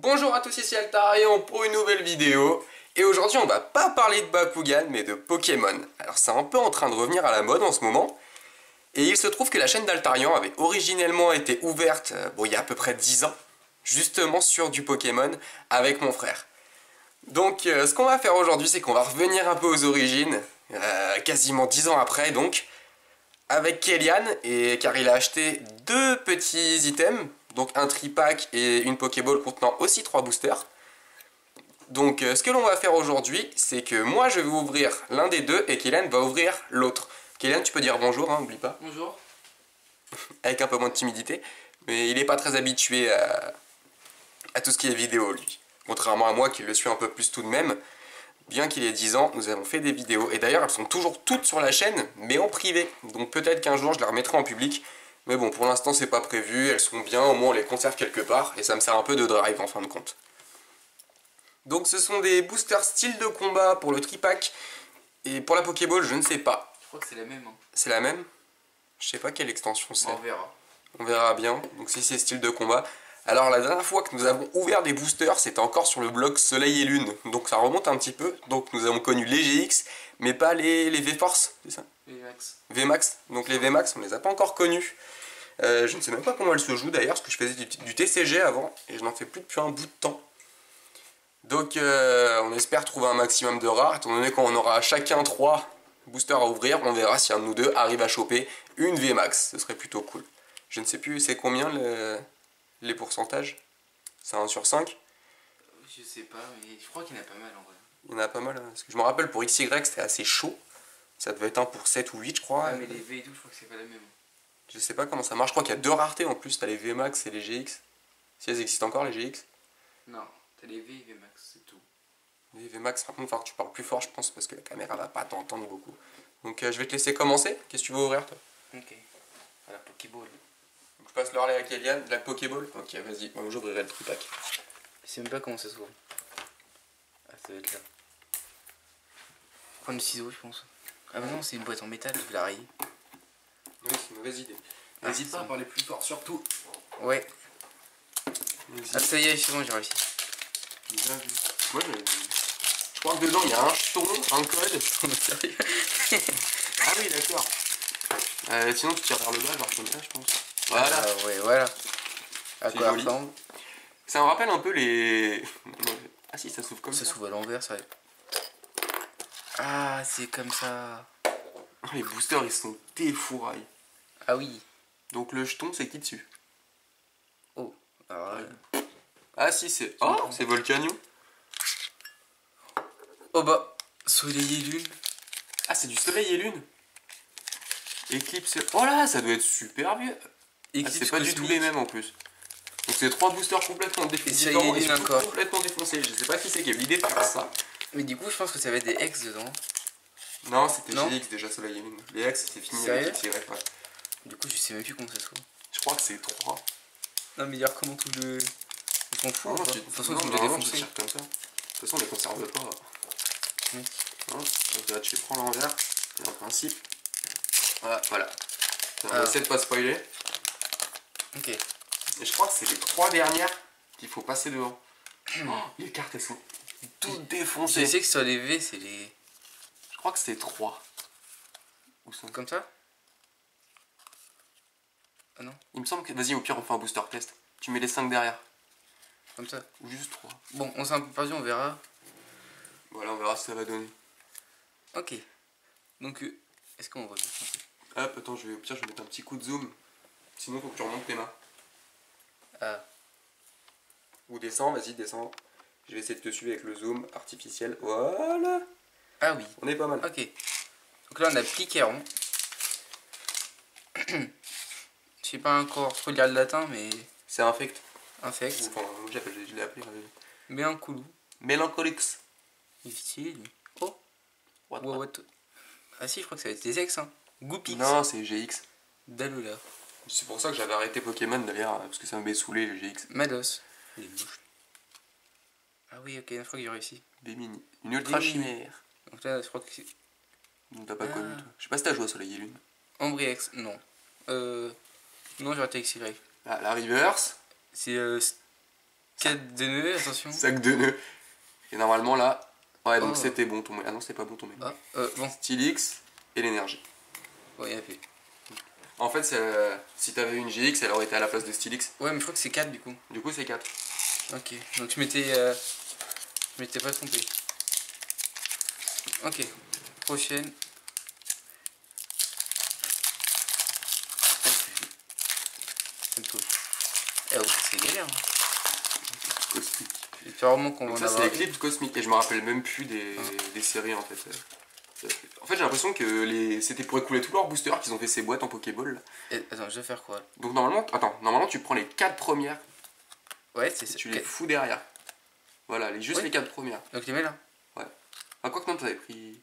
Bonjour à tous, ici Altarion pour une nouvelle vidéo. Et aujourd'hui on va pas parler de Bakugan mais de Pokémon. Alors c'est un peu en train de revenir à la mode en ce moment. Et il se trouve que la chaîne d'Altarion avait originellement été ouverte il y a à peu près 10 ans. Justement sur du Pokémon avec mon frère. Donc ce qu'on va faire aujourd'hui c'est qu'on va revenir un peu aux origines. Quasiment 10 ans après donc. Avec Kélian, car il a acheté deux petits items. Donc un tripack et une Pokéball contenant aussi 3 boosters. Donc ce que l'on va faire aujourd'hui, c'est que moi je vais ouvrir l'un des deux et Kélian va ouvrir l'autre. Kélian, tu peux dire bonjour, hein, n'oublie pas. Bonjour. Avec un peu moins de timidité. Mais il n'est pas très habitué à tout ce qui est vidéo, lui. Contrairement à moi qui le suis un peu plus tout de même. Bien qu'il ait 10 ans, nous avons fait des vidéos. Et d'ailleurs, elles sont toujours toutes sur la chaîne, mais en privé. Donc peut-être qu'un jour je les remettrai en public. Mais bon, pour l'instant c'est pas prévu, elles sont bien, au moins on les conserve quelque part, et ça me sert un peu de drive en fin de compte. Donc ce sont des boosters style de combat pour le tripack, et pour la Pokéball je ne sais pas. Je crois que c'est la même. Hein. C'est la même? Je sais pas quelle extension c'est. On verra. On verra bien, donc si c'est style de combat. Alors la dernière fois que nous avons ouvert des boosters, c'était encore sur le bloc Soleil et Lune, donc ça remonte un petit peu. Donc nous avons connu les GX, mais pas les V-Force, c'est ça? VMAX. VMAX, donc les VMAX on les a pas encore connus. Je ne sais même pas comment elles se jouent d'ailleurs, parce que je faisais du TCG avant, et je n'en fais plus depuis un bout de temps. Donc on espère trouver un maximum de rares, étant donné qu'on aura chacun 3 boosters à ouvrir, on verra si un de nous deux arrive à choper une VMAX, ce serait plutôt cool. Je ne sais plus c'est combien les pourcentages, c'est 1 sur 5? Je sais pas, mais je crois qu'il y en a pas mal en vrai. Il y en a pas mal, hein. Parce que je me rappelle pour XY c'était assez chaud, ça devait être 1 pour 7 ou 8 je crois. Ah mais les V et tout, je crois que c'est pas la même. Je sais pas comment ça marche, je crois qu'il y a deux raretés en plus, t'as les VMAX et les GX. Si elles existent encore les GX. Non, t'as les V et VMAX, c'est tout. Les VMAX par contre, il va falloir que tu parles plus fort je pense, parce que la caméra va pas t'entendre beaucoup. Donc je vais te laisser commencer, qu'est-ce que tu veux ouvrir toi? Ok. À la Pokéball. Donc, je passe le relais à Kélian, la Pokéball. Ok vas-y, moi j'ouvrirai le tripack. Je sais même pas comment ça s'ouvre. Ah ça va être là. Faut prendre le ciseau je pense. Ah bah non, c'est une boîte en métal, je vais la rayer. Oui c'est une mauvaise idée. Ah, N'hésite pas à parler plus fort surtout. Ouais. Ah ça y est, c'est bon, j'ai réussi. Bien vu. Moi je crois que dedans il y a un jeton, un code. Sérieux? Ah oui d'accord. Sinon tu tires vers le bas, genre comme ça je pense. Voilà. Ah ouais, voilà. À C'est quoi joli. ça ressemble? Ça me rappelle un peu les... Ah si ça s'ouvre comme ça. Ça s'ouvre à l'envers, ça. Ah, c'est comme ça. Les boosters ils sont défourailles. Ah oui. Donc le jeton c'est qui dessus? Oh. Alors là. Ah si c'est... Oh c'est Volcanion. Oh bah, soleil et lune. Ah c'est du soleil et lune. Éclipse... Oh là ça doit être super vieux. Ah, c'est pas du tout les mêmes en plus. Donc c'est 3 boosters complètement défoncés. Complètement défoncés. Je sais pas qui c'est qui a eu l'idée de faire ça. Mais du coup je pense que ça va être des ex dedans. Non c'était GX déjà soleil et lune. Les X c'est fini avec XY. Ouais. Du coup je sais même plus comment ça se trouve. Je crois que c'est 3. Non mais dire comment tout le... On s'en fout. De toute façon tu les les défoncer. comme ça. De toute façon on les conserve pas. Oui. Donc là tu les prends l'envers. Et en principe... Voilà. On essaie de pas spoiler. Ok. Et je crois que c'est les 3 dernières qu'il faut passer devant. Oh, les cartes elles sont toutes défoncées. Je sais que sur les V c'est les... Je crois que c'est 3. Où sont... Comme ça? Ah non. Il me semble que... Vas-y au pire on fait un booster test. Tu mets les 5 derrière. Comme ça. Ou juste 3. Bon on s'est un peu perdu, on verra. Voilà on verra ce que ça va donner. Ok. Donc est-ce qu'on voit ça? Hop attends au pire je vais mettre un petit coup de zoom. Sinon faut que tu remontes tes mains. Ah. Ou descends, vas-y descends. Je vais essayer de te suivre avec le zoom artificiel. Voilà. Ah oui. On est pas mal. Ok. Donc là on a Pliquéron. Je sais pas encore trop lire le latin mais... C'est infect. Infect. Enfin moi je l'ai appelé. Mélancoulou. Mélancholix. Il est stylé lui. Oh. What? Ah si je crois que ça va être des ex hein. Goupix. Non c'est GX. Dalula. C'est pour ça que j'avais arrêté Pokémon d'ailleurs, parce que ça m'avait saoulé le GX. Mados. Il est mouche. Ah oui ok, je crois que j'ai réussi. Bimini. Une ultra chimère. Donc là je crois que c'est... Donc t'as pas connu toi. Je sais pas si t'as joué à Soleil et Lune. Ambriex, non. Non j'ai raté XY. Ah la reverse. C'est 4 de nœuds, attention. Sac de nœuds. Et normalement là... Ouais, donc Oh. c'était bon ton... Ah non, c'est pas bon ton mec. Ah, bon. Stylix et l'énergie. Ouais, il a fait. En fait, si t'avais une GX, elle aurait été à la place de Stylix. Ouais, mais je crois que c'est 4 du coup. Du coup, c'est 4. Ok, donc je m'étais pas trompé. Ok, prochaine. Ça me touche. Eh ouais, c'est galère. Cosmique. J'espère vraiment qu'on va Donc en ça, c'est avoir. Eclipse Cosmique. Et je me rappelle même plus des séries en fait. En fait, j'ai l'impression que c'était pour écouler tous leurs boosters qu'ils ont fait ces boîtes en Pokéball. Là. Attends, je vais faire quoi? Donc normalement, tu prends les 4 premières Ouais, c'est et ça. tu les fous derrière. Voilà, juste Ouais. les 4 premières. Donc les mets là. Ah, quoi que non, t'avais pris...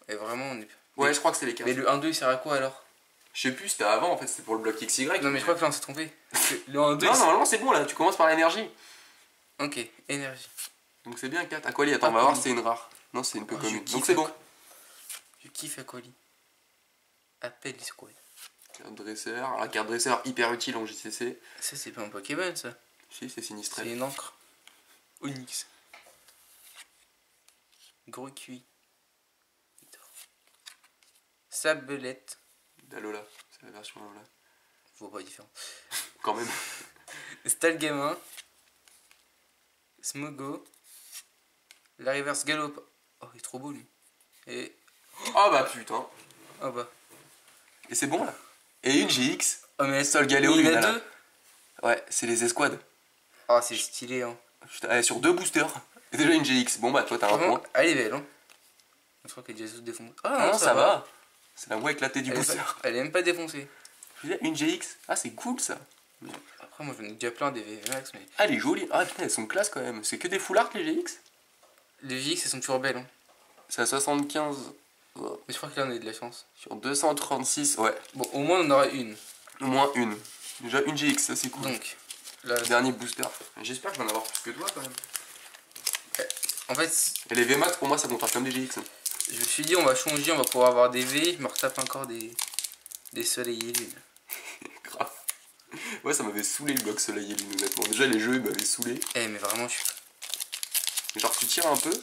Et vraiment, on est. Ouais, je crois que c'est les 4. Mais le 1-2 il sert à quoi alors? Je sais plus, c'était avant en fait, c'était pour le bloc XY. Non, mais je crois que là on s'est trompé. Parce que le 1-2 Non, normalement c'est bon là, tu commences par l'énergie. Ok, énergie. Donc c'est bien 4. Aquali, attends, on va Aquali. voir si c'est une rare. Non, c'est une peu Oh, commune. je kiffe Donc c'est bon. Je kiffe Aquali. Appelle Squad. Carte dresseur. La carte dresseur hyper utile en JCC. Ça, c'est pas un Pokémon ça. Si, c'est sinistré. C'est une encre. Onyx. Gros cuit. Sablette. D'Alola, c'est la version Alola. Je vois pas la différence. Quand même. Stalgamin. Smogo. La reverse Galop. Oh, il est trop beau lui. Et. Oh bah putain. Oh bah. Et c'est bon là. Et une GX. Oh mais Sol Galéo, il y en a Lunala. deux. Ouais, c'est les escouades. Oh, c'est stylé hein. Putain, elle est sur 2 boosters. Et déjà une GX. Bon bah toi t'as un Vraiment, point. elle est belle hein. Je crois qu'elle est déjà toute défoncée. Ah non, ça va. C'est la voie éclatée du Elle est, booster. elle est même pas défoncée. Je veux dire, une GX. Ah c'est cool ça. Après, moi j'en ai déjà plein des VMAX, mais. Ah elle est jolie. Ah putain, elles sont classe quand même. C'est que des full art les GX. Les VX, elles sont toujours belles hein. C'est à 75. Mais je crois que là on a eu de la chance. Sur 236, ouais. Bon, au moins on en aura une. Au moins une. Déjà une GX, ça c'est cool. Donc, là. Dernier booster. J'espère que je vais en avoir plus que toi quand même. En fait, Et les VMAX pour moi ça comptera comme des GX. je me suis dit, on va changer, on va pouvoir avoir des V. Je me retape encore des soleils et lunes. Grave. Ouais, ça m'avait saoulé le bloc soleil et lune, honnêtement. Déjà les jeux ils m'avaient saoulé. Eh, mais vraiment, je suis. Genre tu tires un peu.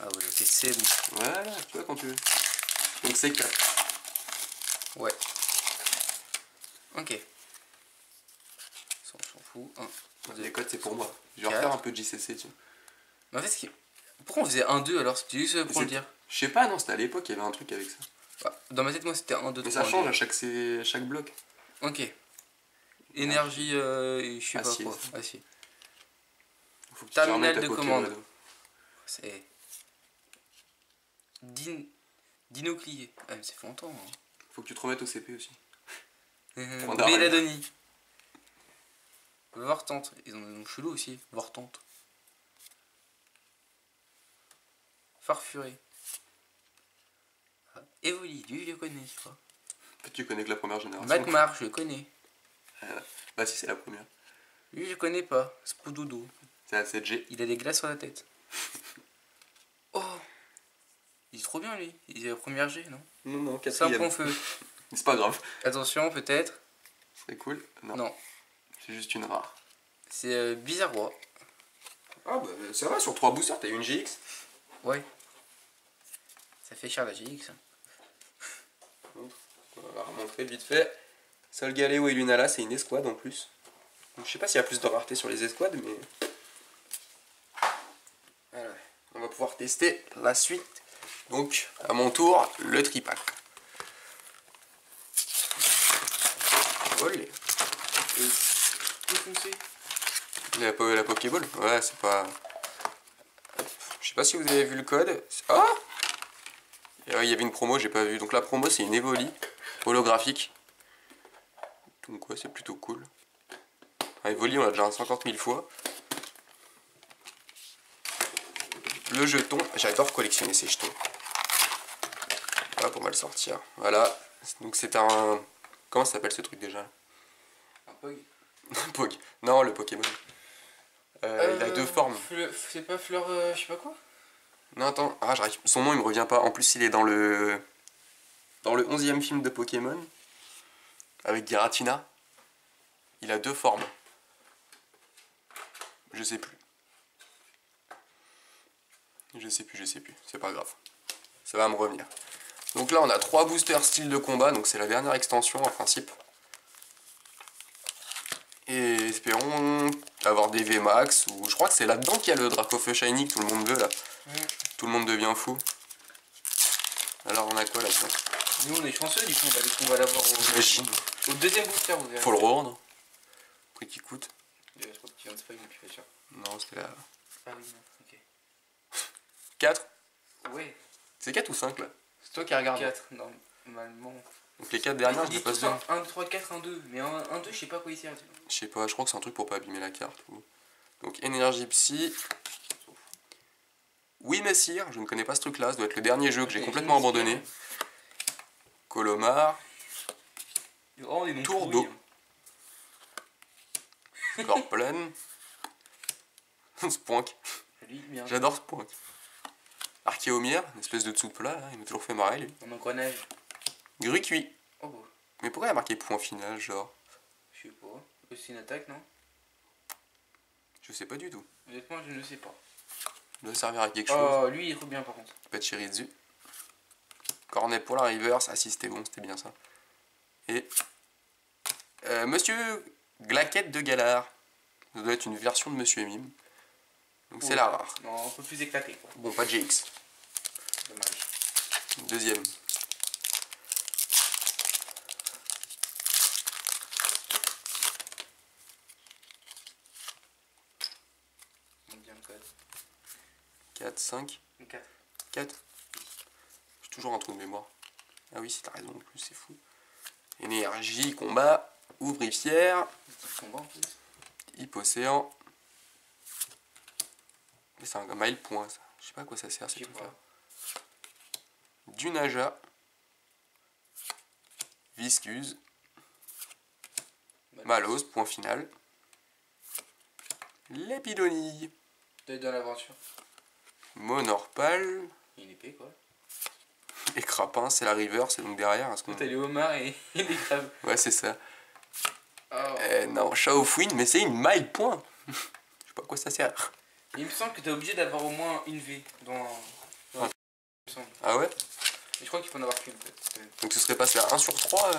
Ah ouais, ok, c'est bon. Voilà, tu vois quand tu veux. Donc c'est 4. Ouais. Ok. Ça, on s'en fout. 1, 2. Les codes c'est pour moi. Je vais 4. refaire un peu de JCC, tiens. Mais en fait, pourquoi on faisait 1-2 alors? C'était juste pour le dire. Je sais pas, non, c'était à l'époque, il y avait un truc avec ça. Bah, dans ma tête, moi, c'était 1, 2, 3. Mais ça change à chaque bloc. Ok. Énergie, je sais pas Acier. quoi. Acier. Faut que tu Terminal remettes de à commande. Pokémon. C'est. Dinoclier. Ah, mais c'est fait longtemps. Hein. Faut que tu te remettes au CP aussi. Point d'arrêt. Béladonie. Vortante. Ils ont des noms chelous aussi. Vortante. Farfuré. Ah, Evoli, lui je le connais, je crois. Peut-être tu connais que la première génération. Magmar, je le connais. Bah si, c'est la première. Lui je connais pas. Spoudoudou. C'est la 7G. Il a des glaces sur la tête. Oh, il est trop bien lui. Il est la première G, non? Non, non, C'est un quatrième. point feu. C'est pas grave. Attention, peut-être. C'est cool. Non. Non. C'est juste une rare. C'est Bizarrois. Ah bah ça va, sur 3 boosters, t'as eu une GX. Ouais. Ça fait cher la GX. On va remontrer vite fait. Sol Galéo et Lunala, c'est une escouade en plus. Donc, je sais pas s'il y a plus de rareté sur les escouades, mais... Voilà. On va pouvoir tester la suite. Donc, à mon tour, le tripack. Olé. Défoncé. La Pokéball. Ouais, c'est pas... Je sais pas si vous avez vu le code. Ah! Il y avait une promo, j'ai pas vu. Donc la promo, c'est une Evoli holographique. Donc ouais, c'est plutôt cool. Un Evoli, on l'a déjà 50 000 fois. Le jeton, j'adore collectionner ces jetons. Hop, on va le sortir. Voilà. Donc c'est un... Comment ça s'appelle ce truc déjà? Un Pog. Pog. Non, le Pokémon. Il a deux formes. C'est pas fleur, je sais pas quoi. Non, attends. Ah, j'arrive. Son nom, il me revient pas. En plus, il est dans le 11e film de Pokémon. Avec Giratina. Il a deux formes. Je sais plus. Je sais plus. C'est pas grave. Ça va me revenir. Donc là, on a 3 boosters style de combat. Donc c'est la dernière extension en principe. Et espérons avoir des VMAX. Ou je crois que c'est là-dedans qu'il y a le Dracofeu Shiny que tout le monde veut là. Tout le monde devient fou. Alors on a quoi là-dedans? Nous on est chanceux du coup, on va l'avoir au deuxième booster, vous verrez. Faut le revendre. Prix qui coûte. Je crois que tu viens de spoil, mais je suis pas sûr. Non, c'était là. Ah oui, non, ok. 4? Ouais. C'est 4 ou 5 là? C'est toi qui as regardé. 4, normalement. Donc les 4 dernières, je les passe bien. 1, 3, 4, 1, 2. Mais 1, 2, je sais pas quoi il sert. Je sais pas, je crois que c'est un truc pour pas abîmer la carte. Donc énergie psy. Oui Messire, je ne connais pas ce truc là, ça doit être le dernier jeu que j'ai complètement abandonné. Colomar. Oh, Tour d'eau. Corplen. Spoink. J'adore Spoink. Archéomir, une espèce de dessous de plat, là, il m'a toujours fait marrer lui. En engrenage. Grucuit. Oh bon. Mais pourquoi il a marqué point final, genre? Je sais pas. Aussi une attaque, non? Je sais pas du tout. Honnêtement, je ne sais pas. Il doit servir à quelque chose. Oh, lui il est trop bien par contre. Pachirizu. Cornet pour la reverse. Ah si, c'était bon, c'était bien ça. Et Monsieur Glaquette de Galard. Ça doit être une version de Monsieur Mime. Donc c'est la rare. Non, un peu plus éclaté quoi. Bon, pas de GX. Dommage. Deuxième. On bien le code. 4, 5. 4. 4. J'ai toujours un trou de mémoire. Ah oui, t'as raison en plus, c'est fou. Énergie, combat, ouvrifière. Combat en plus. Hypocéan. C'est un mile point ça. Je sais pas à quoi ça sert ce truc là. Du Naja. Viscuse. Malose, point final. L'épidonille. Peut-être dans l'aventure. Monorpal. Une épée quoi. Et Crapin, c'est la river, c'est donc derrière. T'as les homards et les crabes. Ouais, c'est ça. Oh. Non, Shaofouine, mais c'est une mile point. Je sais pas à quoi ça sert. Il me semble que t'es obligé d'avoir au moins une V dans il me semble. Ah ouais? Et je crois qu'il faut en avoir qu'une peut-être. Donc ce serait passé à 1 sur 3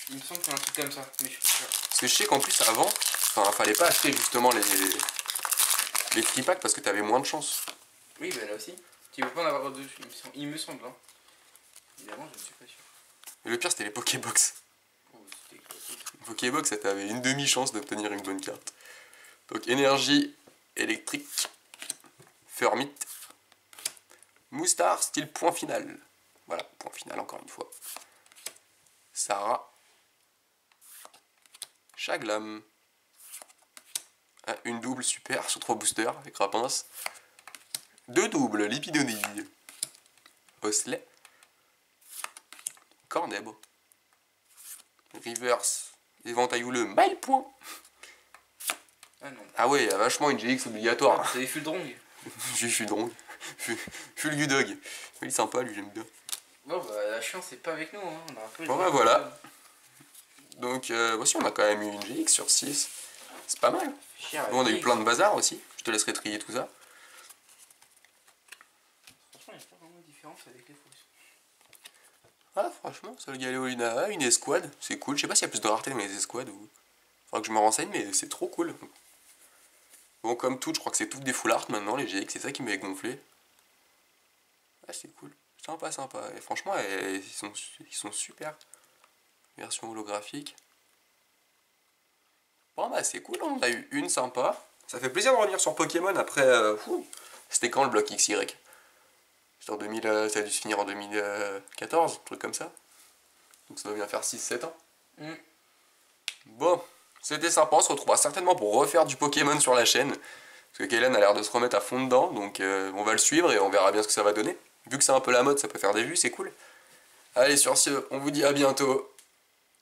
Il me semble qu'il y a un truc comme ça, mais je suis pas sûr. Parce que je sais qu'en plus avant, enfin fallait pas acheter justement les free packs parce que t'avais moins de chance. Oui, bah là aussi. Tu veux pas en avoir deux, il me semble. Hein. Évidemment, je ne suis pas sûr. Et le pire c'était les Pokébox. Oh, c'était éclaté. Les Pokébox, ça t'avait une demi-chance d'obtenir une bonne carte. Donc énergie électrique, Fermit, Moustar, style point final. Voilà, point final encore une fois. Sarah, Chaglam. Ah, une double super sur 3 boosters avec Rapince. 2 doubles, Lipidonille. Oslet. Cornèbre. Reverse. Éventaillouleux, mile point. Ah non. Ah ouais, il y a vachement une GX obligatoire. C'est des Fuldrong. Je suis drôle. Fulgudog. Il est sympa lui, j'aime bien. Bon bah la chance c'est pas avec nous, hein. On a un peu Bon bah voilà. Donc voici on a quand même eu une GX sur 6. C'est pas mal. Cher, Nous, on a eu plein de bazar aussi. Je te laisserai trier tout ça. Franchement, il n'y a pas vraiment de différence avec les fausses. Ah franchement, ça le Galéolina, une escouade, c'est cool. Je sais pas s'il y a plus de rareté dans les escouades ou... Faudra que je me renseigne, mais c'est trop cool. Bon, comme tout, je crois que c'est tout des full art maintenant, les GX, c'est ça qui m'avait gonflé. Ah, c'est cool. Sympa, sympa. Et franchement, ils sont super. Version holographique. Bon, bah, c'est cool, on en a eu une sympa. Ça fait plaisir de revenir sur Pokémon après. C'était quand le bloc XY? C'était en 2000, ça a dû se finir en 2014, un truc comme ça. Donc ça doit bien faire 6-7 ans. Bon, c'était sympa, on se retrouvera certainement pour refaire du Pokémon sur la chaîne. Parce que Kaylen a l'air de se remettre à fond dedans, donc on va le suivre et on verra bien ce que ça va donner. Vu que c'est un peu la mode, ça peut faire des vues, c'est cool. Allez, sur ce, on vous dit à bientôt.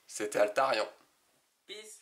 C'était Altarian. Peace.